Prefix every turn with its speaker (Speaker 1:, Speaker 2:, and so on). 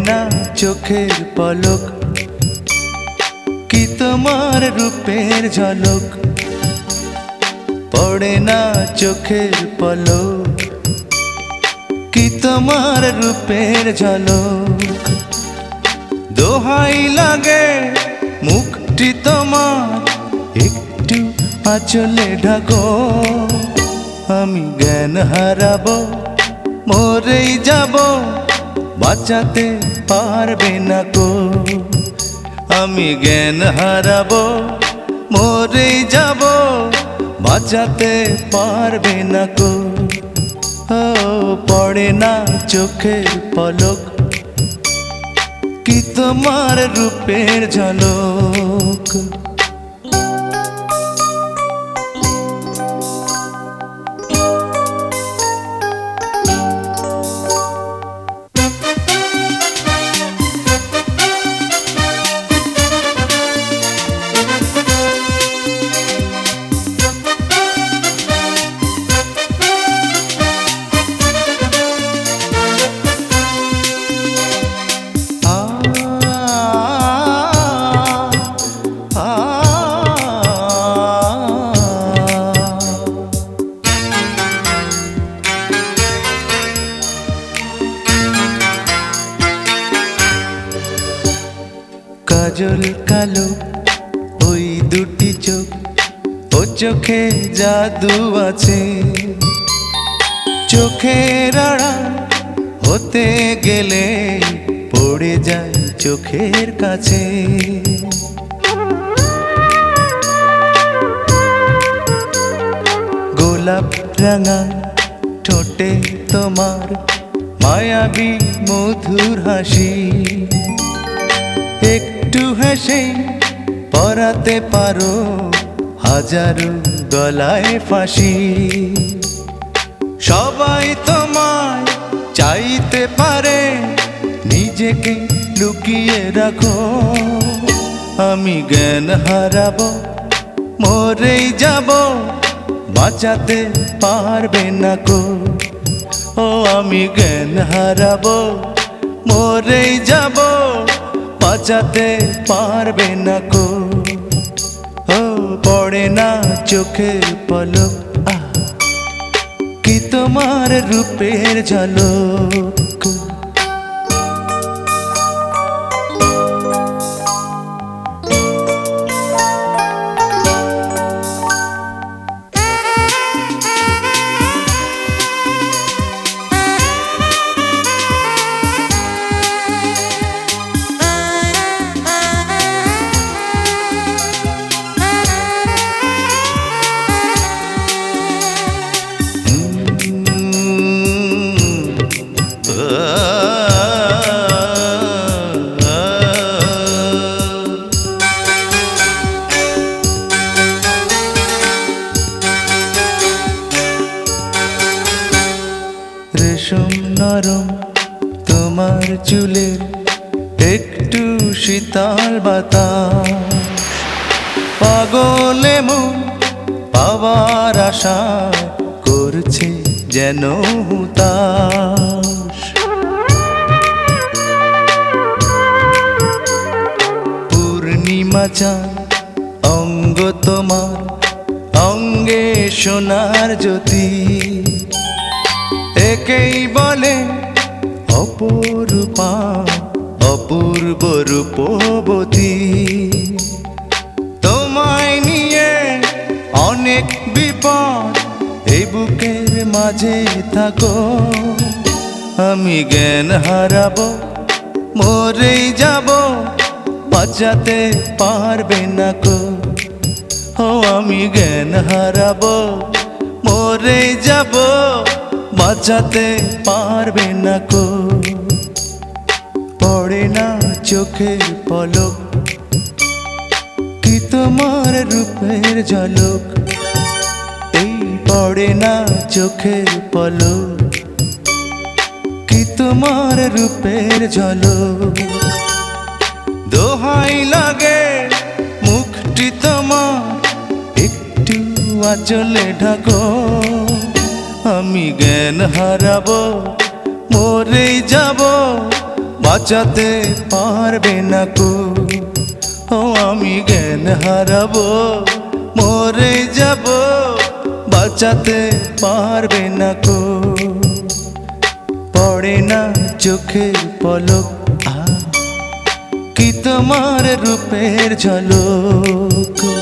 Speaker 1: না চোখের পলক, কি তোমার রূপের ঝলক। পড়ে না চোখের পলক, কি তোমার রূপের ঝলক। দোহাই লাগে মুখটি তোমার, একটু আঁচলে ঢাকো। আমি জ্ঞান হারাবো, মরেই যাব, বাঁচাতে পারবে না কো। আমি জ্ঞান হারাবো, মরেই যাব, বাঁচাতে পারবে না কো। ও পড়ে না চোখের পলক, কি তোমার রূপের ঝলক। কাজল কালো ওই দুটি চোখ, ও চোখে জাদু আছে। চোখের আড়াল হতে গেলে পড়ে যায় চোখের কাছে। গোলাপ রাঙা ঠোঁটে তোমার মায়াবী মধুর হাসি। একটু হেসে পরাতে পারো হাজারো গলায় ফাঁসি। সবাই তোমায় চাইতে পারে, নিজেকে লুকিয়ে রাখো। আমি জ্ঞান হারাবো, মরেই যাব, বাঁচাতে পারবে না কো। ও আমি জ্ঞান হারাবো, মরেই যাব, বাঁচাতে পারবে না কো। ও পড়ে না চোখের পলক, কি তোমার রূপের ঝলক। রেশম নরম তোমার চুলের, একটু শীতল বাতাস। পাগলে মন পাওয়ার আশা করছে যেন হুতাশ। পূর্ণিমা চাঁদ অঙ্গ তোমার, অঙ্গে সোনার জ্যোতি। একেই বলে অপরূপা, অপূর্ব রূপবতী। তোমায় নিয়ে অনেক বিপদ, এই বুকের মাঝে থাকো। আমি জ্ঞান হারাবো, মরেই যাব, বাঁচাতে পারবে না কো। ও আমি জ্ঞান হারাবো, মরেই যাব, বাঁচাতে পারবে না কো। পড়ে না চোখের পলক, কি তোমার রূপের ঝলক। এই পড়ে না চোখের পলক, কি তোমার রূপের ঝলক। দোহাই লাগে মুখটি তোমার, একটু আঁচলে ঢাকো। আমি জ্ঞান হারাবো, মরেই যাব, বাঁচাতে পারবে না কো। ও আমি জ্ঞান হারাবো, মরে যাব, বাঁচাতে পারবে না কো। পড়ে না চোখের পলক, কি তোমার রূপের ঝলক।